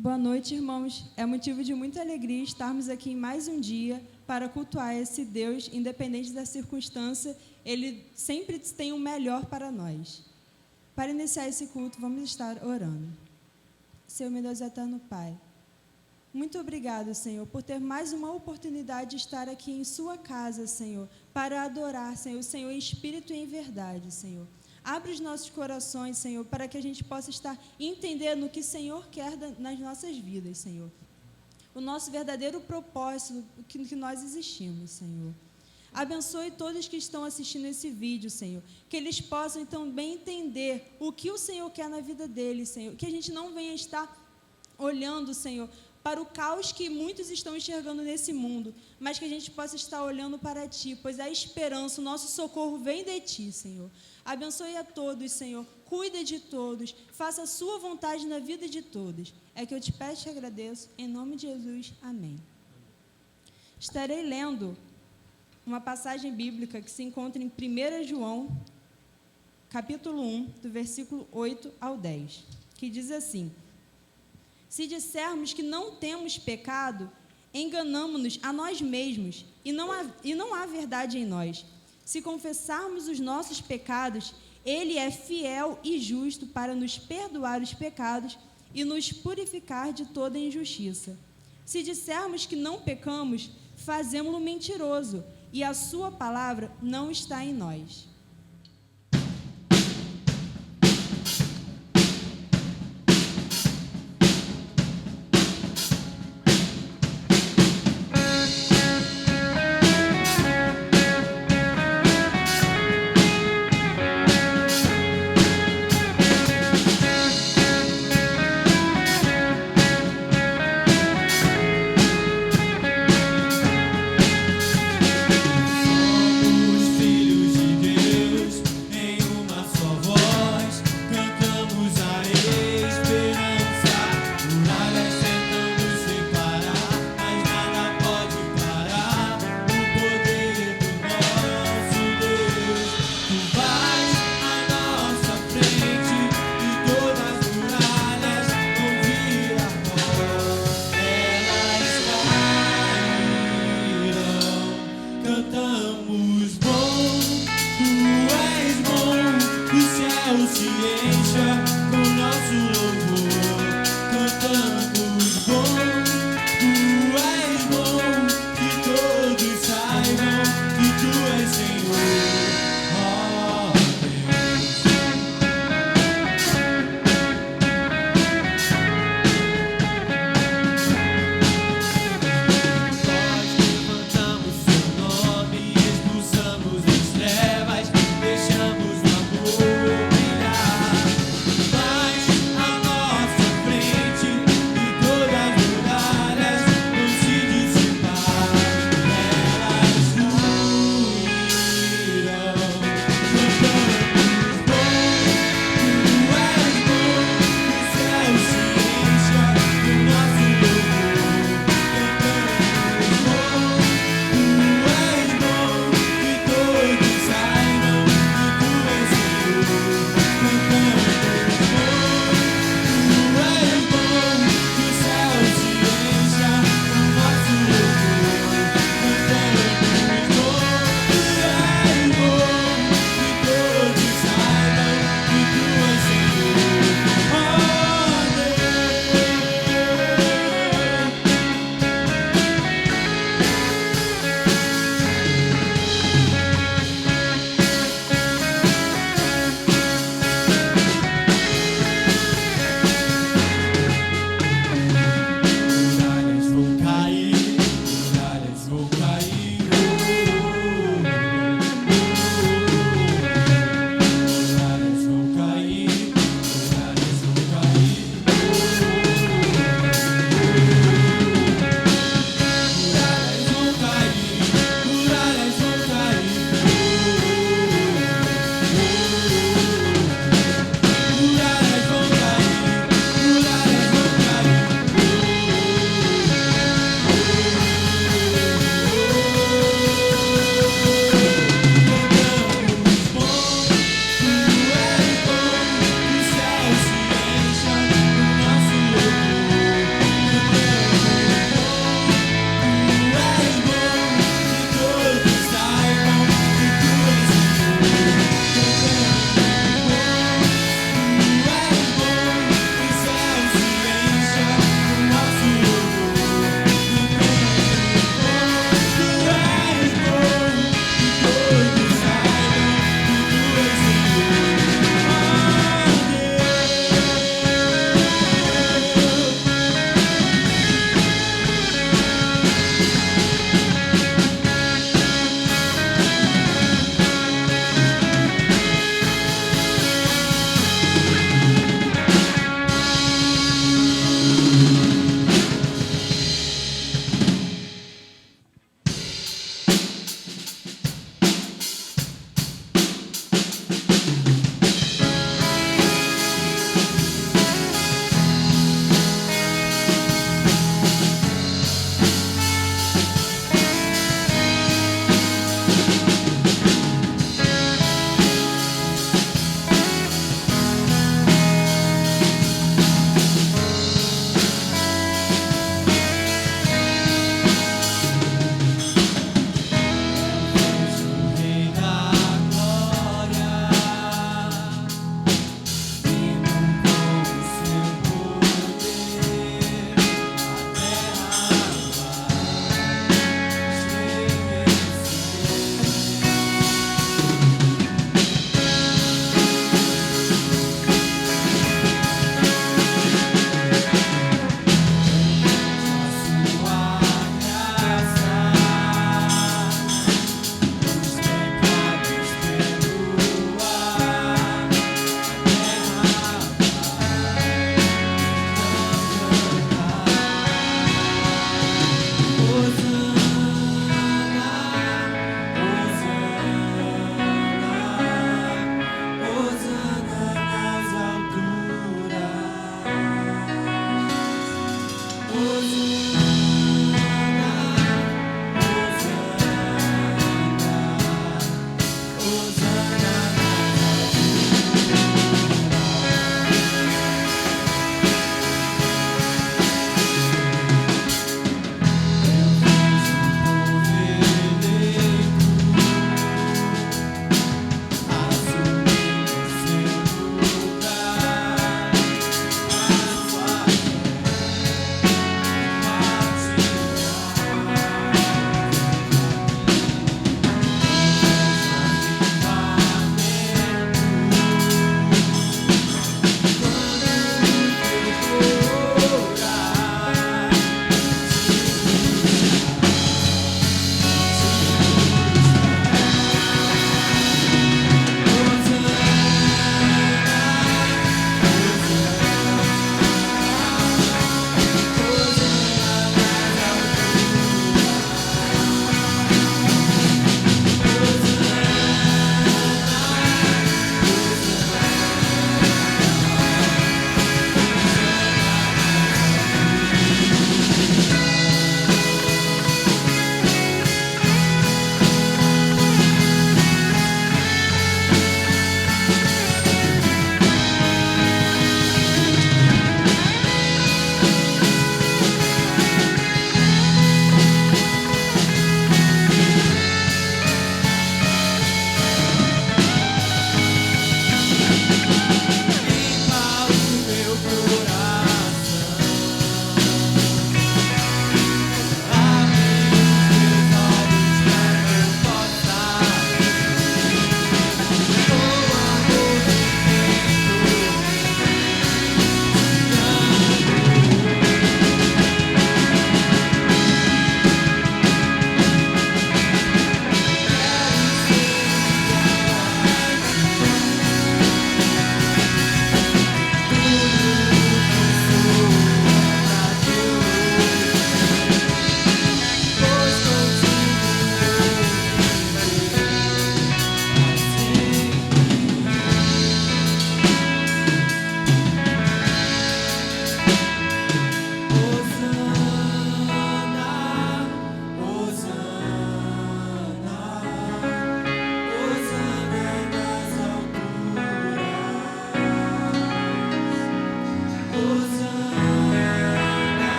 Boa noite, irmãos. É motivo de muita alegria estarmos aqui em mais um dia para cultuar esse Deus, independente da circunstância, Ele sempre tem o melhor para nós. Para iniciar esse culto, vamos estar orando. Senhor, meu Deus eterno Pai, muito obrigado, Senhor, por ter mais uma oportunidade de estar aqui em sua casa, Senhor, para adorar, Senhor, o Senhor em espírito e em verdade, Senhor. Abre os nossos corações, Senhor, para que a gente possa estar entendendo o que o Senhor quer nas nossas vidas, Senhor. O nosso verdadeiro propósito, o que nós existimos, Senhor. Abençoe todos que estão assistindo esse vídeo, Senhor, que eles possam também entender o que o Senhor quer na vida deles, Senhor, que a gente não venha estar olhando, Senhor, para o caos que muitos estão enxergando nesse mundo, mas que a gente possa estar olhando para Ti, pois a esperança, o nosso socorro vem de Ti, Senhor. Abençoe a todos, Senhor, cuida de todos, faça a Sua vontade na vida de todos. É que eu te peço e te agradeço, em nome de Jesus, amém. Estarei lendo uma passagem bíblica que se encontra em 1 João, capítulo 1, do versículo 8 ao 10, que diz assim: se dissermos que não temos pecado, enganamo-nos a nós mesmos e não há verdade em nós. Se confessarmos os nossos pecados, Ele é fiel e justo para nos perdoar os pecados e nos purificar de toda injustiça. Se dissermos que não pecamos, fazemo-lo mentiroso e a sua palavra não está em nós. Somos filhos de Deus.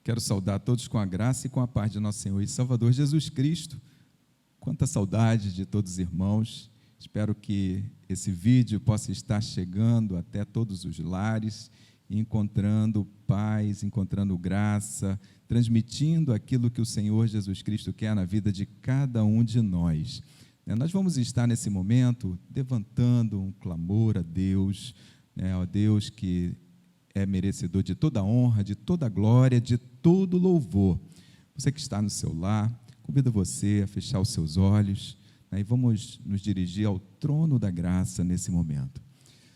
Quero saudar todos com a graça e com a paz de nosso Senhor e Salvador Jesus Cristo. Quanta saudade de todos os irmãos. Espero que esse vídeo possa estar chegando até todos os lares, encontrando paz, encontrando graça, transmitindo aquilo que o Senhor Jesus Cristo quer na vida de cada um de nós. Nós vamos estar nesse momento levantando um clamor a Deus, ó Deus que é merecedor de toda honra, de toda glória, de todo louvor. Você que está no seu lar, convido você a fechar os seus olhos, e vamos nos dirigir ao trono da graça nesse momento.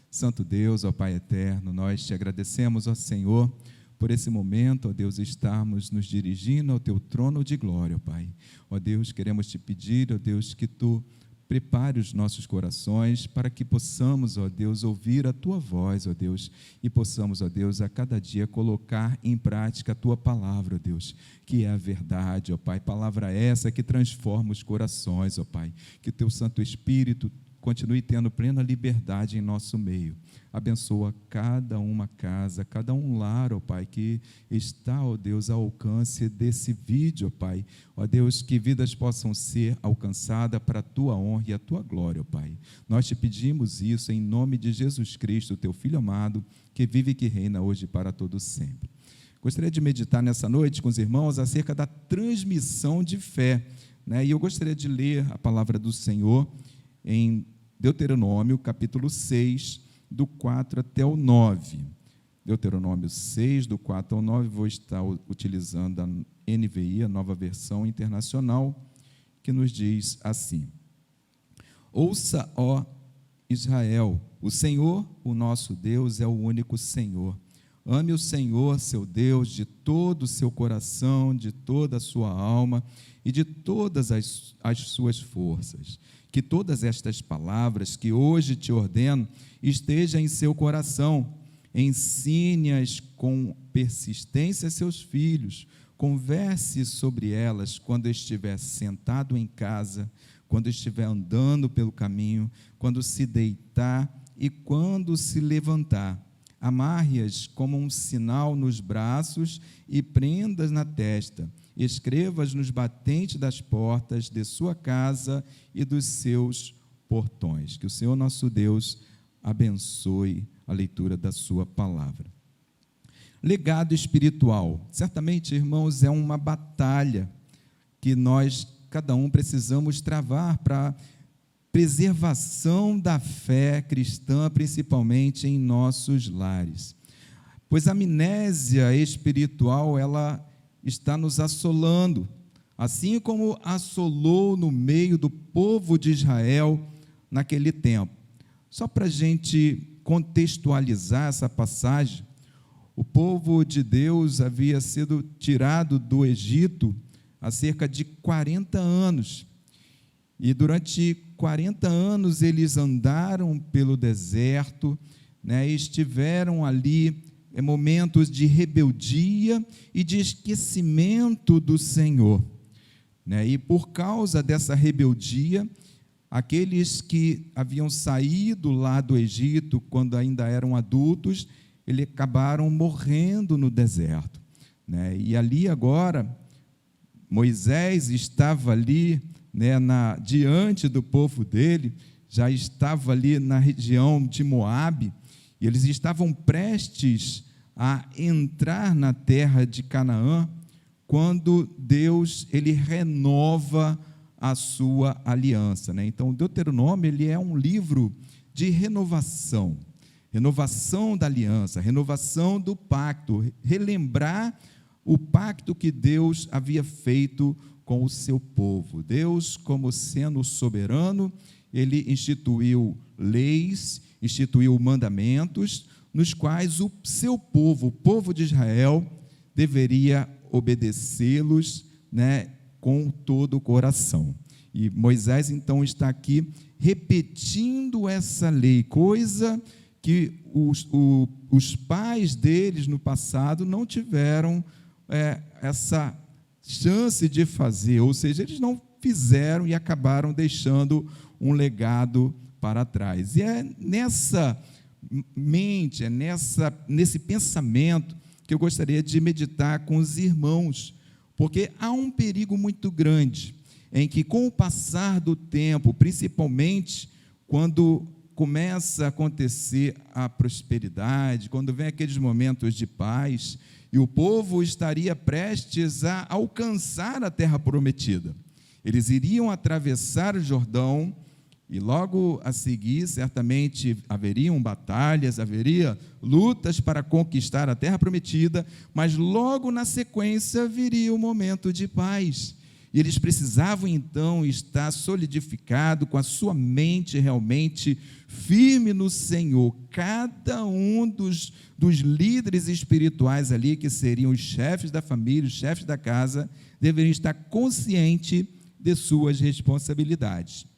Santo Deus, ó Pai eterno, nós te agradecemos, ó Senhor, por esse momento, ó Deus, estarmos nos dirigindo ao teu trono de glória, ó Pai. Ó Deus, queremos te pedir, ó Deus, que tu prepare os nossos corações para que possamos, ó Deus, ouvir a tua voz, ó Deus, e possamos, ó Deus, a cada dia colocar em prática a tua palavra, ó Deus, que é a verdade, ó Pai, palavra essa que transforma os corações, ó Pai, que o teu Santo Espírito continue tendo plena liberdade em nosso meio. Abençoa cada uma casa, cada um lar, ó Pai, que está, ó Deus, ao alcance desse vídeo, ó Pai. Ó Deus, que vidas possam ser alcançadas para a Tua honra e a Tua glória, ó Pai. Nós te pedimos isso em nome de Jesus Cristo, Teu Filho amado, que vive e que reina hoje para todo sempre. Gostaria de meditar nessa noite com os irmãos acerca da transmissão de fé, e eu gostaria de ler a palavra do Senhor em Deuteronômio, capítulo 6, do 4 até o 9. Deuteronômio 6, do 4 ao 9, vou estar utilizando a NVI, a Nova Versão Internacional, que nos diz assim: Ouça, ó Israel, o Senhor, o nosso Deus, é o único Senhor. Ame o Senhor, seu Deus, de todo o seu coração, de toda a sua alma e de todas as suas forças. Que todas estas palavras que hoje te ordeno estejam em seu coração. Ensine-as com persistência a seus filhos. Converse sobre elas quando estiver sentado em casa, quando estiver andando pelo caminho, quando se deitar e quando se levantar. Amarre-as como um sinal nos braços e prendas na testa. Escreva-as nos batentes das portas de sua casa e dos seus portões. Que o Senhor nosso Deus abençoe a leitura da sua palavra. Legado espiritual. Certamente, irmãos, é uma batalha que nós, cada um, precisamos travar para preservação da fé cristã, principalmente em nossos lares. Pois a amnésia espiritual, ela está nos assolando, assim como assolou no meio do povo de Israel naquele tempo. Só para a gente contextualizar essa passagem, o povo de Deus havia sido tirado do Egito há cerca de 40 anos, e durante 40 anos eles andaram pelo deserto, e estiveram ali em momentos de rebeldia e de esquecimento do Senhor, e por causa dessa rebeldia, aqueles que haviam saído lá do Egito, quando ainda eram adultos, eles acabaram morrendo no deserto, e ali agora, Moisés estava ali, diante do povo dele, já estava ali na região de Moabe, e eles estavam prestes a entrar na terra de Canaã, quando Deus ele renova a sua aliança. Então, o Deuteronômio ele é um livro de renovação da aliança, renovação do pacto, relembrar o pacto que Deus havia feito com o seu povo. Deus, como sendo soberano, ele instituiu leis, instituiu mandamentos, nos quais o seu povo, o povo de Israel, deveria obedecê-los, com todo o coração. E Moisés, então, está aqui repetindo essa lei, coisa que os pais deles no passado não tiveram essa chance de fazer, ou seja, eles não fizeram e acabaram deixando um legado para trás. E é nessa mente, nesse pensamento que eu gostaria de meditar com os irmãos, porque há um perigo muito grande em que, com o passar do tempo, principalmente quando começa a acontecer a prosperidade, quando vem aqueles momentos de paz, e o povo estaria prestes a alcançar a terra prometida. Eles iriam atravessar o Jordão, e logo a seguir, certamente, haveriam batalhas, haveria lutas para conquistar a terra prometida, mas logo na sequência viria o momento de paz. E eles precisavam, então, estar solidificado com a sua mente realmente firme no Senhor. Cada um dos líderes espirituais ali, que seriam os chefes da família, os chefes da casa, deveriam estar consciente de suas responsabilidades.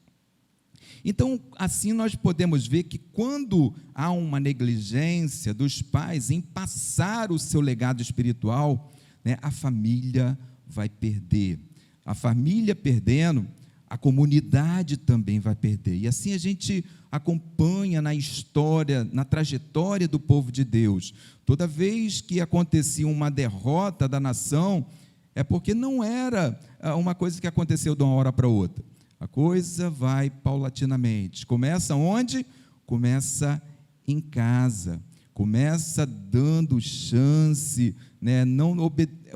Então, assim nós podemos ver que quando há uma negligência dos pais em passar o seu legado espiritual, né, a família vai perder. A família perdendo, a comunidade também vai perder. E assim a gente acompanha na história, na trajetória do povo de Deus. Toda vez que acontecia uma derrota da nação, é porque não era uma coisa que aconteceu de uma hora para outra. A coisa vai paulatinamente. Começa onde? Começa em casa. Começa dando chance, né, não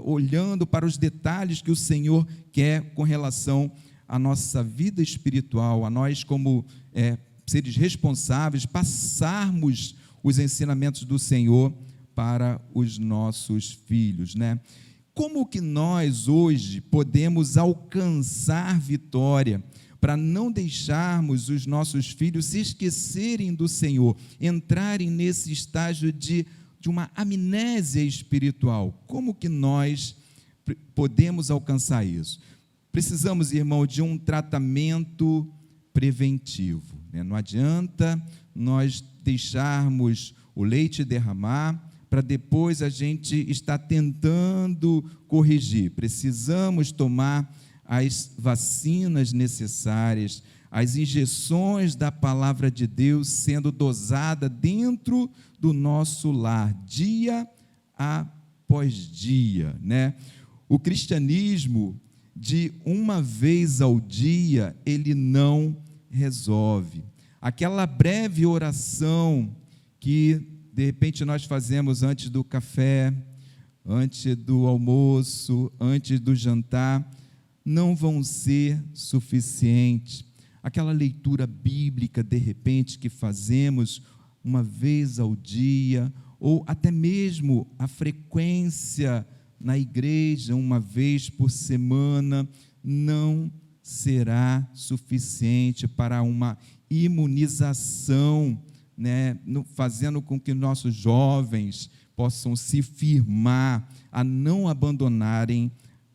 olhando para os detalhes que o Senhor quer com relação à nossa vida espiritual, a nós como seres responsáveis, passarmos os ensinamentos do Senhor para os nossos filhos, né? Como que nós hoje podemos alcançar vitória para não deixarmos os nossos filhos se esquecerem do Senhor, entrarem nesse estágio de uma amnésia espiritual? Como que nós podemos alcançar isso? Precisamos, irmão, de um tratamento preventivo, né? Não adianta nós deixarmos o leite derramar para depois a gente estar tentando corrigir. Precisamos tomar as vacinas necessárias, as injeções da palavra de Deus sendo dosada dentro do nosso lar, dia após dia, né? O cristianismo, de uma vez ao dia, ele não resolve. Aquela breve oração que, de repente, nós fazemos antes do café, antes do almoço, antes do jantar, não vão ser suficientes. Aquela leitura bíblica, de repente, que fazemos uma vez ao dia, ou até mesmo a frequência na igreja, uma vez por semana, não será suficiente para uma imunização, né, fazendo com que nossos jovens possam se firmar a não abandonarem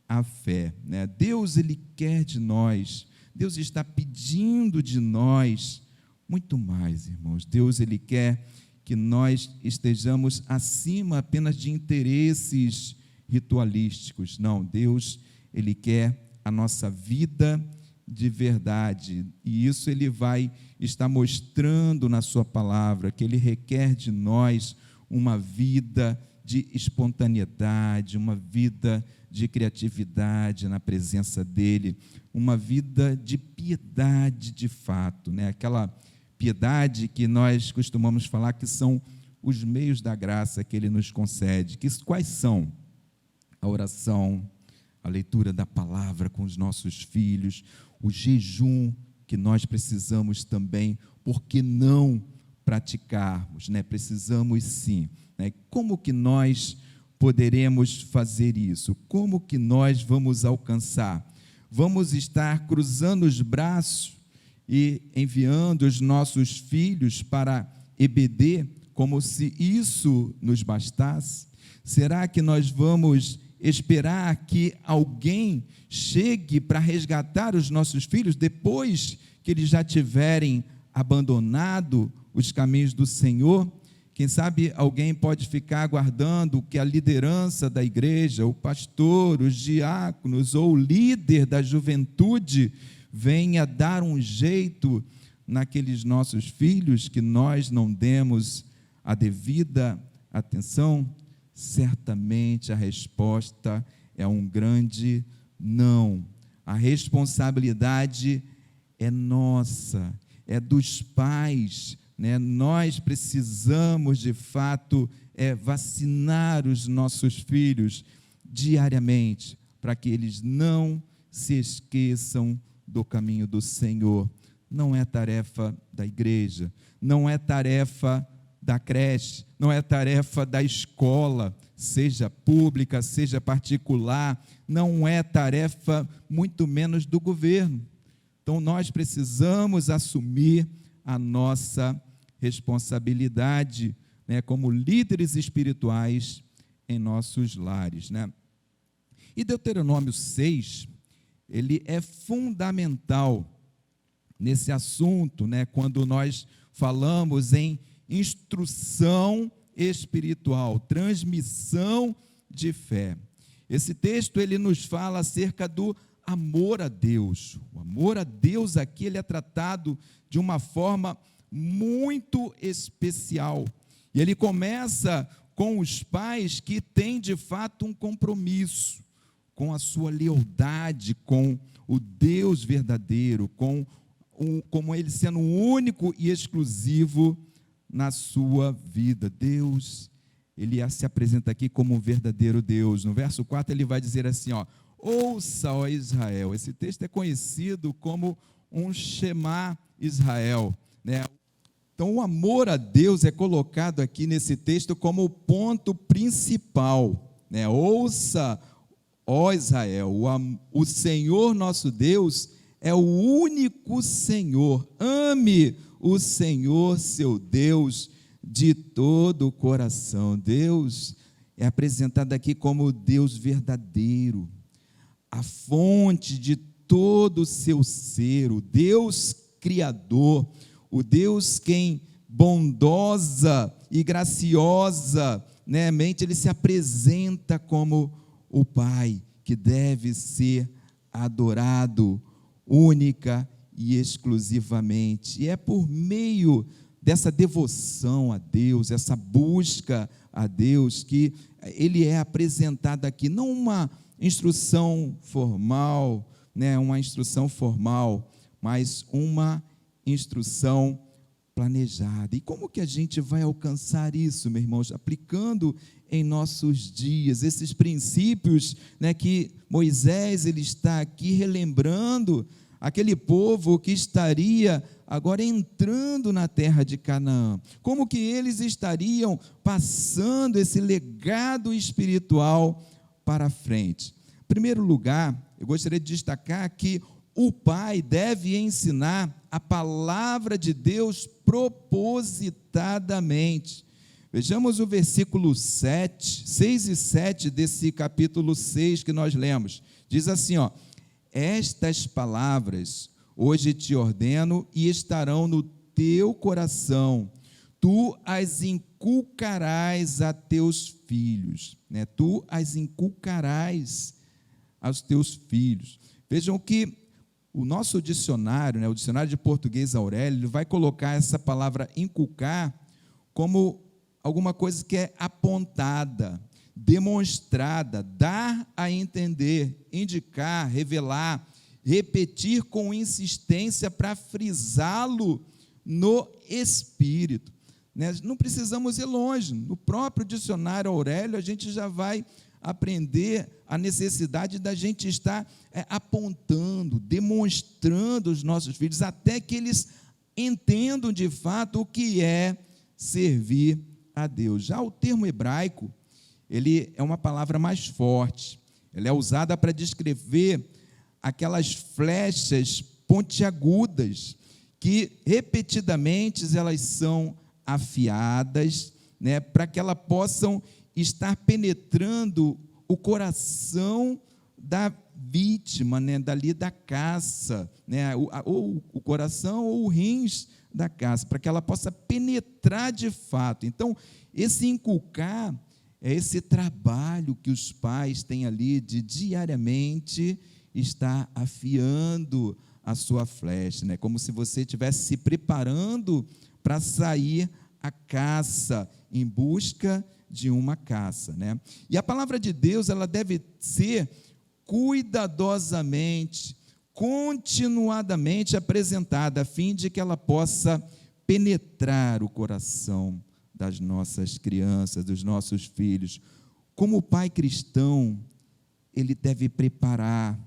a fé, né? Deus, Ele quer de nós, Deus está pedindo de nós muito mais, irmãos. Deus, Ele quer que nós estejamos acima apenas de interesses ritualísticos. Não, Deus, Ele quer a nossa vida de verdade, e isso Ele vai estar mostrando na sua palavra, que Ele requer de nós uma vida de espontaneidade, uma vida de criatividade na presença dEle, uma vida de piedade de fato, né? Aquela piedade que nós costumamos falar que são os meios da graça que Ele nos concede. Quais são? A oração, a leitura da palavra com os nossos filhos, o jejum que nós precisamos também, por que não praticarmos, né? Precisamos sim, né? Como que nós poderemos fazer isso? Como que nós vamos alcançar? Vamos estar cruzando os braços e enviando os nossos filhos para EBD, como se isso nos bastasse? Será que nós vamos esperar que alguém chegue para resgatar os nossos filhos depois que eles já tiverem abandonado os caminhos do Senhor? Quem sabe alguém pode ficar aguardando que a liderança da igreja, o pastor, os diáconos ou o líder da juventude venha dar um jeito naqueles nossos filhos que nós não demos a devida atenção? certamente a resposta é um grande não. A responsabilidade é nossa, é dos pais, né? Nós precisamos, de fato, vacinar os nossos filhos diariamente, para que eles não se esqueçam do caminho do Senhor. Não é tarefa da igreja, não é tarefa da creche, não é tarefa da escola, seja pública, seja particular, não é tarefa, muito menos do governo. Então, nós precisamos assumir a nossa responsabilidade, né, como líderes espirituais em nossos lares, né? E Deuteronômio 6, ele é fundamental nesse assunto, né, quando nós falamos em instrução espiritual, transmissão de fé. Esse texto, ele nos fala acerca do amor a Deus. O amor a Deus aqui, ele é tratado de uma forma muito especial. E ele começa com os pais que têm, de fato, um compromisso com a sua lealdade com o Deus verdadeiro, como ele sendo o único e exclusivo na sua vida. Deus, ele se apresenta aqui como um verdadeiro Deus. No verso 4 ele vai dizer assim, ouça, ó Israel. Esse texto é conhecido como um Shema Israel, né? Então, o amor a Deus é colocado aqui nesse texto como o ponto principal, né? Ouça, ó Israel, o Senhor nosso Deus é o único Senhor. Ame o Senhor, seu Deus, de todo o coração. Deus é apresentado aqui como o Deus verdadeiro, a fonte de todo o seu ser, o Deus criador, o Deus quem bondosa e graciosa, né, mente, ele se apresenta como o Pai, que deve ser adorado única e exclusivamente. E é por meio dessa devoção a Deus, essa busca a Deus, que ele é apresentado aqui, não uma instrução formal, né, mas uma instrução planejada. E como que a gente vai alcançar isso, meus irmãos? Aplicando em nossos dias esses princípios, né, que Moisés ele está aqui relembrando aquele povo que estaria agora entrando na terra de Canaã. Como que eles estariam passando esse legado espiritual para frente? Em primeiro lugar, eu gostaria de destacar que o pai deve ensinar a palavra de Deus propositadamente. Vejamos o versículo 6 e 7 desse capítulo 6 que nós lemos. Diz assim, estas palavras hoje te ordeno e estarão no teu coração. Tu as inculcarás a teus filhos, né? Tu as inculcarás aos teus filhos. Vejam que o nosso dicionário, né, o dicionário de português Aurélio, ele vai colocar essa palavra inculcar como alguma coisa que é apontada, demonstrada, dar a entender, indicar, revelar, repetir com insistência para frisá-lo no espírito. Né? Não precisamos ir longe, no próprio dicionário Aurélio a gente já vai aprender a necessidade da gente estar apontando, demonstrando os nossos filhos, até que eles entendam de fato o que é servir a Deus. Já o termo hebraico, ele é uma palavra mais forte, ela é usada para descrever aquelas flechas pontiagudas, que repetidamente elas são afiadas, né, para que elas possam estar penetrando o coração da vítima, né, dali da caça, né, ou o coração ou o rins da caça, para que ela possa penetrar de fato. Então, esse inculcar é esse trabalho que os pais têm ali de diariamente estar afiando a sua flecha, né, como se você estivesse se preparando para sair à caça em busca de uma caça, né? E a palavra de Deus, ela deve ser cuidadosamente, continuadamente apresentada, a fim de que ela possa penetrar o coração das nossas crianças, dos nossos filhos. Como o pai cristão, ele deve preparar,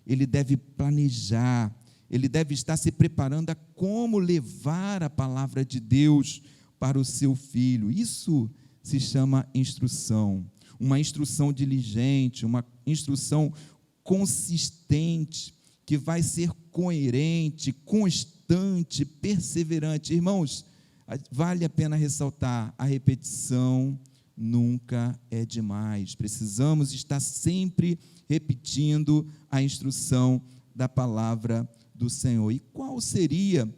ele deve planejar, ele deve estar se preparando a como levar a palavra de Deus para o seu filho. Isso se chama instrução, uma instrução diligente, uma instrução consistente, que vai ser coerente, constante, perseverante. Irmãos, vale a pena ressaltar, a repetição nunca é demais. Precisamos estar sempre repetindo a instrução da palavra do Senhor. E qual seria,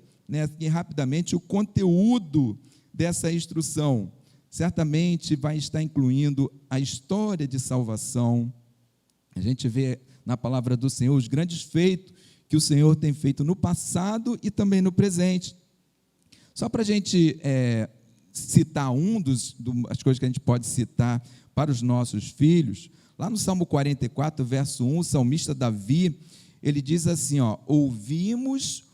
aqui rapidamente, o conteúdo dessa instrução? Certamente vai estar incluindo a história de salvação. A gente vê na palavra do Senhor os grandes feitos que o Senhor tem feito no passado e também no presente. Só para a gente citar as coisas que a gente pode citar para os nossos filhos, lá no Salmo 44, verso 1, o salmista Davi, ele diz assim, ouvimos,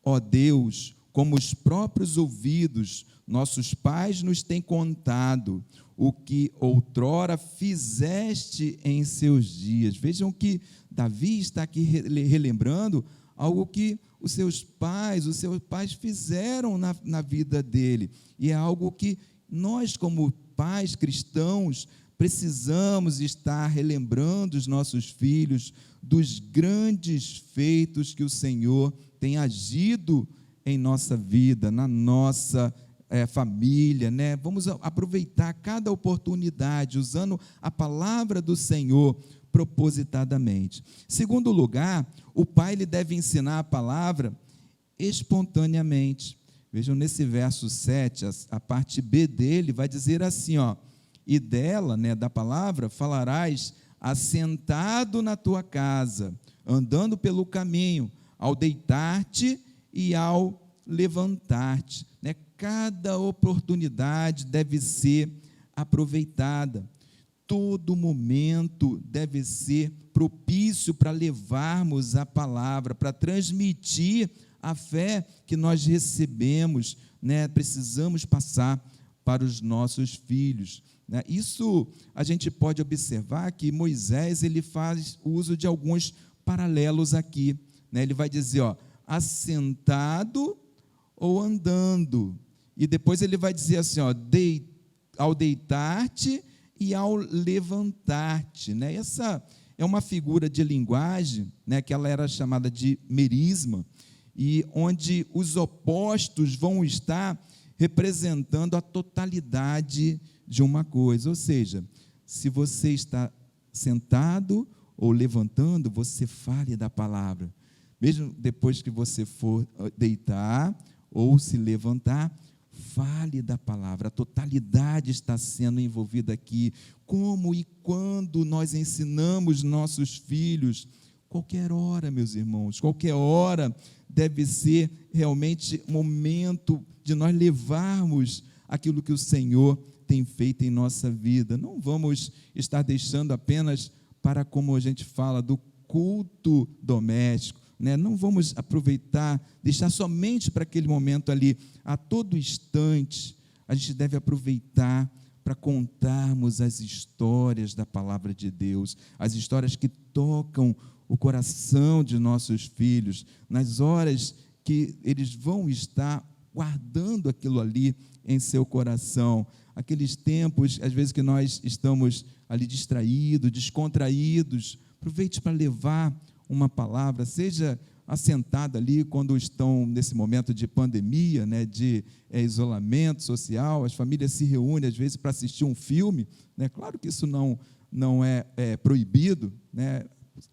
ó Deus, como os próprios ouvidos, nossos pais nos têm contado o que outrora fizeste em seus dias. Vejam que Davi está aqui relembrando algo que os seus pais fizeram na vida dele, e é algo que nós, como pais cristãos, precisamos estar relembrando os nossos filhos dos grandes feitos que o Senhor tem agido em nossa vida, na nossa família, né? Vamos aproveitar cada oportunidade, usando a palavra do Senhor propositadamente. Segundo lugar, o pai ele deve ensinar a palavra espontaneamente. Vejam, nesse verso 7, a parte B dele vai dizer assim, e dela, da palavra, falarás assentado na tua casa, andando pelo caminho, ao deitar-te e ao levantar-te. Cada oportunidade deve ser aproveitada. Todo momento deve ser propício para levarmos a palavra, para transmitir a fé que nós recebemos, precisamos passar para os nossos filhos. Isso a gente pode observar que Moisés ele faz uso de alguns paralelos aqui. Ele vai dizer, assentado ou andando. E depois ele vai dizer assim, ao deitar-te e ao levantar-te. Essa é uma figura de linguagem, que ela era chamada de merisma, e onde os opostos vão estar representando a totalidade de uma coisa. Ou seja, se você está sentado ou levantando, você fale da palavra. Mesmo depois que você for deitar ou se levantar, fale da palavra. A totalidade está sendo envolvida aqui. Como e quando nós ensinamos nossos filhos, qualquer hora, meus irmãos, qualquer hora deve ser realmente momento de nós levarmos aquilo que o Senhor tem feito em nossa vida. Não vamos estar deixando apenas para, como a gente fala, do culto doméstico, Não vamos aproveitar, deixar somente para aquele momento ali. A todo instante, a gente deve aproveitar para contarmos as histórias da palavra de Deus, as histórias que tocam o coração de nossos filhos, nas horas que eles vão estar guardando aquilo ali em seu coração. Aqueles tempos, às vezes, que nós estamos ali distraídos, descontraídos, aproveite para levar uma palavra, seja assentado ali quando estão nesse momento de pandemia, de isolamento social, as famílias se reúnem às vezes para assistir um filme, Claro que isso não é proibido,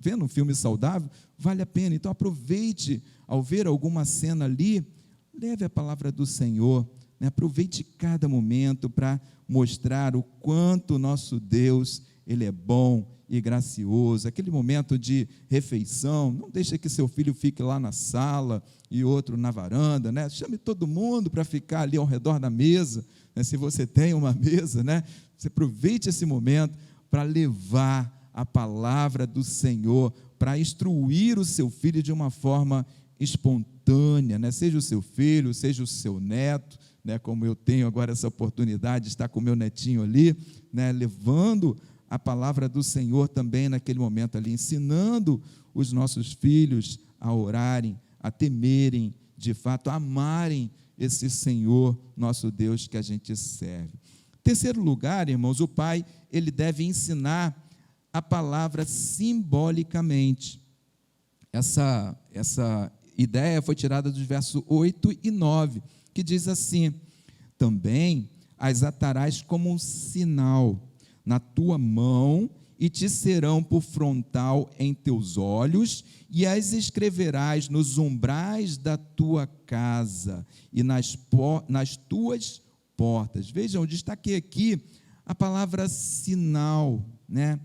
Vendo um filme saudável, vale a pena. Então aproveite, ao ver alguma cena ali, leve a palavra do Senhor, aproveite cada momento para mostrar o quanto o nosso Deus, Ele é bom e gracioso, aquele momento de refeição. Não deixe que seu filho fique lá na sala e outro na varanda, né? Chame todo mundo para ficar ali ao redor da mesa, né? Se você tem uma mesa, né? Você aproveite esse momento para levar a palavra do Senhor, para instruir o seu filho de uma forma espontânea, né? Seja o seu filho, seja o seu neto, né? Como eu tenho agora essa oportunidade de estar com o meu netinho ali, né? Levando a palavra do Senhor também naquele momento ali, ensinando os nossos filhos a orarem, a temerem, de fato, a amarem esse Senhor, nosso Deus, que a gente serve. Terceiro lugar, irmãos, o pai, ele deve ensinar a palavra simbolicamente. Essa ideia foi tirada dos versos 8 e 9, que diz assim: também as atarás como um sinal na tua mão, e te serão por frontal em teus olhos, e as escreverás nos umbrais da tua casa e nas tuas portas. Vejam, eu destaquei aqui a palavra sinal, né?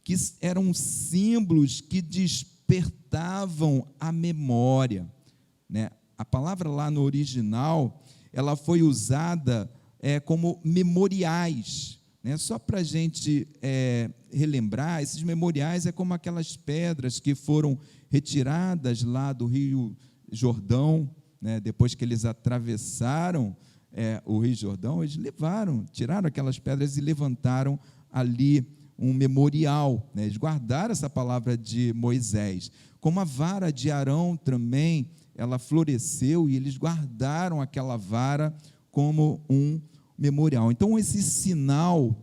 Que eram símbolos que despertavam a memória, né? A palavra lá no original, ela foi usada como memoriais, né? Só para a gente relembrar, esses memoriais é como aquelas pedras que foram retiradas lá do Rio Jordão, né? Depois que eles atravessaram o Rio Jordão, eles tiraram aquelas pedras e levantaram ali um memorial, né? Eles guardaram essa palavra de Moisés. Como a vara de Arão também, ela floresceu, e eles guardaram aquela vara como um memorial. Então, esse sinal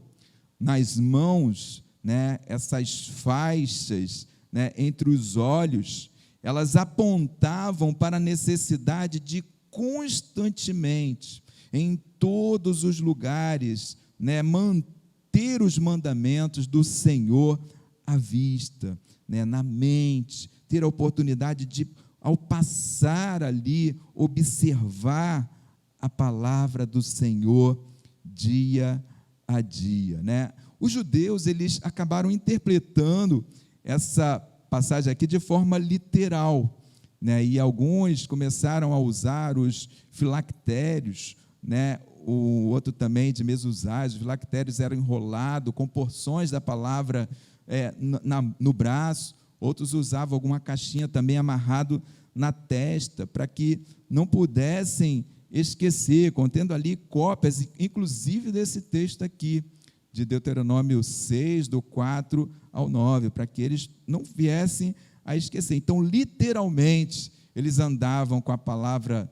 nas mãos, né, essas faixas, né, entre os olhos, elas apontavam para a necessidade de constantemente, em todos os lugares, né, manter os mandamentos do Senhor à vista, né, na mente, ter a oportunidade de, ao passar ali, observar a palavra do Senhor dia a dia, né? Os judeus, eles acabaram interpretando essa passagem aqui de forma literal, né? E alguns começaram a usar os filactérios, né? O outro também de mezuzá, os filactérios eram enrolados com porções da palavra no braço. Outros usavam alguma caixinha também amarrado na testa, para que não pudessem esquecer, contendo ali cópias, inclusive desse texto aqui, de Deuteronômio 6, do 4 ao 9, para que eles não viessem a esquecer. Então, literalmente, eles andavam com a palavra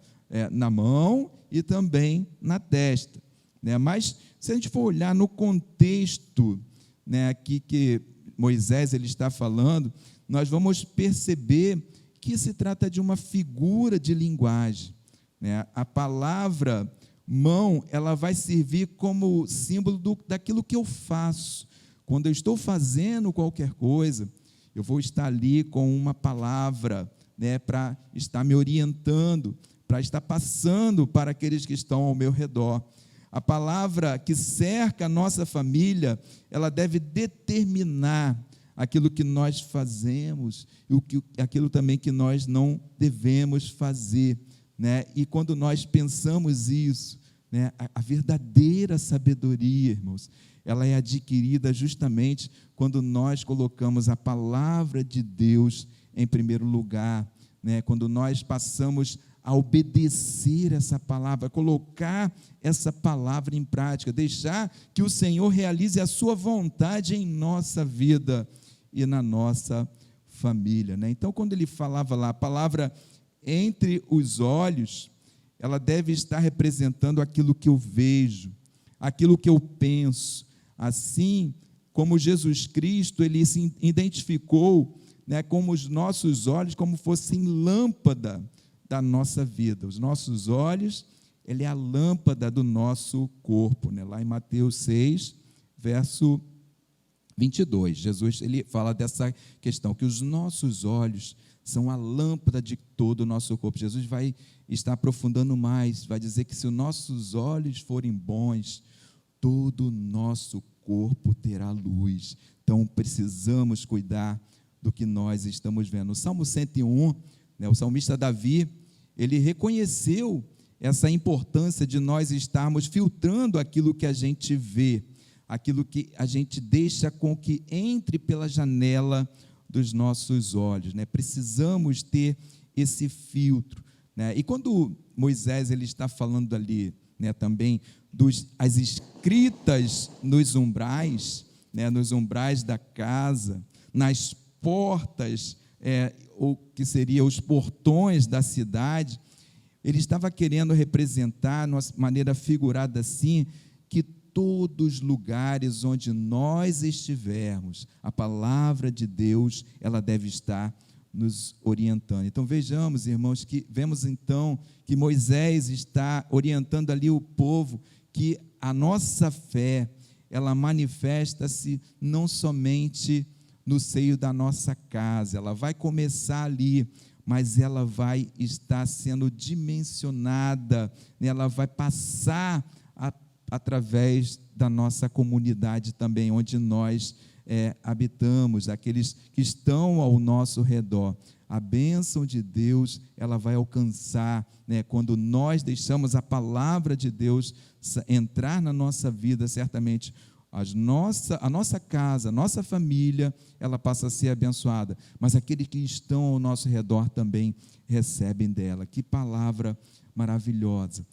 na mão e também na testa, né? Mas, se a gente for olhar no contexto, né, aqui que Moisés ele está falando, nós vamos perceber que se trata de uma figura de linguagem, né? A palavra mão, ela vai servir como símbolo daquilo que eu faço. Quando eu estou fazendo qualquer coisa, eu vou estar ali com uma palavra, né, para estar me orientando, para estar passando para aqueles que estão ao meu redor. A palavra que cerca a nossa família, ela deve determinar aquilo que nós fazemos e aquilo também que nós não devemos fazer, né? E quando nós pensamos isso, né, a verdadeira sabedoria, irmãos, ela é adquirida justamente quando nós colocamos a palavra de Deus em primeiro lugar, né? Quando nós passamos a obedecer essa palavra, colocar essa palavra em prática, deixar que o Senhor realize a sua vontade em nossa vida e na nossa família, né? Então, quando ele falava lá, a palavra entre os olhos, ela deve estar representando aquilo que eu vejo, aquilo que eu penso, assim como Jesus Cristo, ele se identificou, né, como os nossos olhos, como fossem lâmpada da nossa vida. Os nossos olhos, ele é a lâmpada do nosso corpo, né? Lá em Mateus 6, verso 22, Jesus ele fala dessa questão, que os nossos olhos são a lâmpada de todo o nosso corpo. Jesus vai estar aprofundando mais, vai dizer que se os nossos olhos forem bons, todo o nosso corpo terá luz. Então, precisamos cuidar do que nós estamos vendo. No Salmo 101, o salmista Davi, ele reconheceu essa importância de nós estarmos filtrando aquilo que a gente vê, aquilo que a gente deixa com que entre pela janela dos nossos olhos, Precisamos ter esse filtro, E quando Moisés ele está falando ali, também as escritas nos umbrais da casa, nas portas, ou que seriam os portões da cidade, ele estava querendo representar, de uma maneira figurada assim, que todos os lugares onde nós estivermos, a palavra de Deus, ela deve estar nos orientando. Então vejamos, irmãos, vemos então que Moisés está orientando ali o povo, que a nossa fé, ela manifesta-se não somente no seio da nossa casa, ela vai começar ali, mas ela vai estar sendo dimensionada, ela vai passar através da nossa comunidade também, onde nós habitamos, aqueles que estão ao nosso redor. A bênção de Deus, ela vai alcançar, quando nós deixamos a palavra de Deus entrar na nossa vida, certamente a nossa casa, a nossa família, ela passa a ser abençoada, mas aqueles que estão ao nosso redor também recebem dela. Que palavra maravilhosa,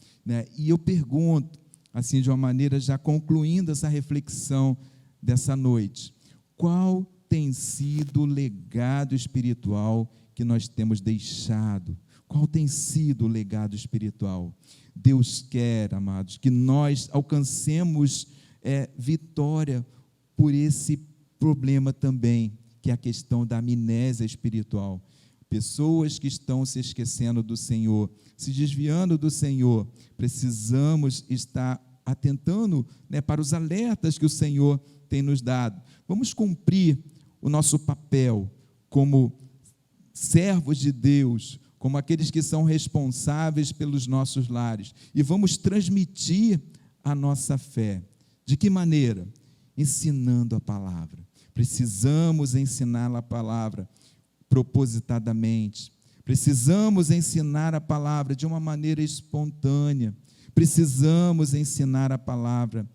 E eu pergunto, assim, de uma maneira já concluindo essa reflexão dessa noite, qual tem sido o legado espiritual que nós temos deixado? Qual tem sido o legado espiritual? Deus quer, amados, que nós alcancemos vitória por esse problema também, que é a questão da amnésia espiritual. Pessoas que estão se esquecendo do Senhor, se desviando do Senhor, precisamos estar atentando, para os alertas que o Senhor tem nos dado. Vamos cumprir o nosso papel como servos de Deus, como aqueles que são responsáveis pelos nossos lares, e vamos transmitir a nossa fé. De que maneira? Ensinando a palavra. Precisamos ensinar a palavra propositadamente. Precisamos ensinar a palavra de uma maneira espontânea. Precisamos ensinar a palavra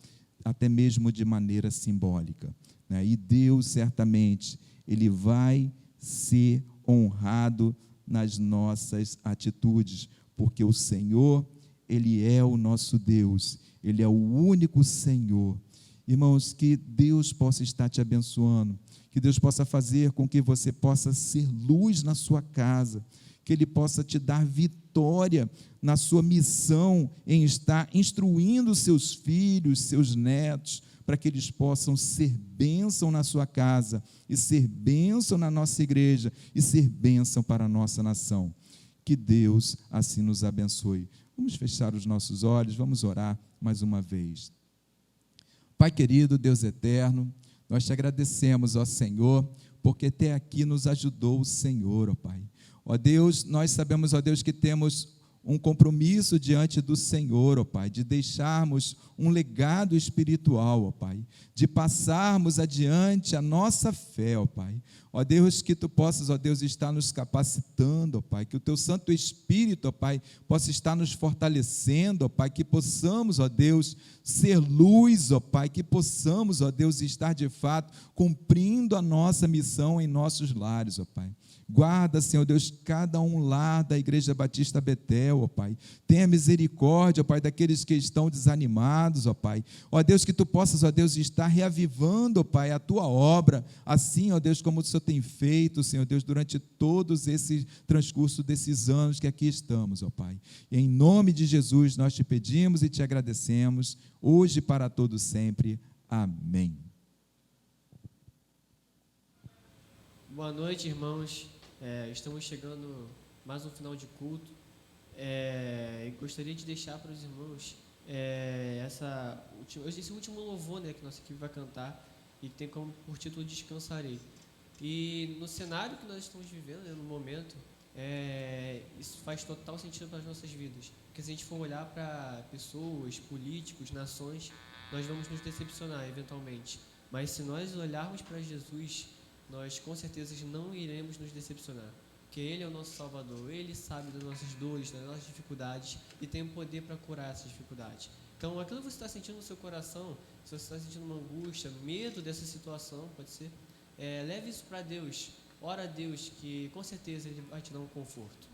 até mesmo de maneira simbólica, E Deus, certamente, Ele vai ser honrado nas nossas atitudes, porque o Senhor, Ele é o nosso Deus, Ele é o único Senhor. Irmãos, que Deus possa estar te abençoando, que Deus possa fazer com que você possa ser luz na sua casa, que Ele possa te dar vitória na sua missão em estar instruindo seus filhos, seus netos, para que eles possam ser bênção na sua casa, e ser bênção na nossa igreja, e ser bênção para a nossa nação. Que Deus assim nos abençoe. Vamos fechar os nossos olhos, vamos orar mais uma vez. Pai querido, Deus eterno, nós te agradecemos, ó Senhor, porque até aqui nos ajudou o Senhor, ó Pai. Ó Deus, nós sabemos, ó Deus, que temos um compromisso diante do Senhor, ó Pai, de deixarmos um legado espiritual, ó Pai, de passarmos adiante a nossa fé, ó Pai. Ó Deus, que Tu possas, ó Deus, estar nos capacitando, ó Pai, que o Teu Santo Espírito, ó Pai, possa estar nos fortalecendo, ó Pai, que possamos, ó Deus, ser luz, ó Pai, que possamos, ó Deus, estar de fato cumprindo a nossa missão em nossos lares, ó Pai. Guarda, Senhor Deus, cada um lar da Igreja Batista Betel, ó Pai. Tenha misericórdia, ó Pai, daqueles que estão desanimados, ó Pai. Ó Deus, que Tu possas, ó Deus, estar reavivando, ó Pai, a Tua obra, assim, ó Deus, como o Senhor tem feito, Senhor Deus, durante todos esse transcurso desses anos que aqui estamos, ó Pai. E em nome de Jesus nós te pedimos e te agradecemos, hoje e para todo sempre. Amém. Boa noite, irmãos. Estamos chegando mais um final de culto. Gostaria de deixar para os irmãos esse último louvor, que nossa equipe vai cantar, e que tem como por título Descansarei. E no cenário que nós estamos vivendo, no momento, isso faz total sentido para as nossas vidas. Porque se a gente for olhar para pessoas, políticos, nações, nós vamos nos decepcionar eventualmente. Mas se nós olharmos para Jesus, nós com certeza não iremos nos decepcionar. Porque Ele é o nosso Salvador, Ele sabe das nossas dores, das nossas dificuldades e tem o poder para curar essas dificuldades. Então, aquilo que você está sentindo no seu coração, se você está sentindo uma angústia, medo dessa situação, pode ser, leve isso para Deus, ora a Deus, que com certeza Ele vai te dar um conforto.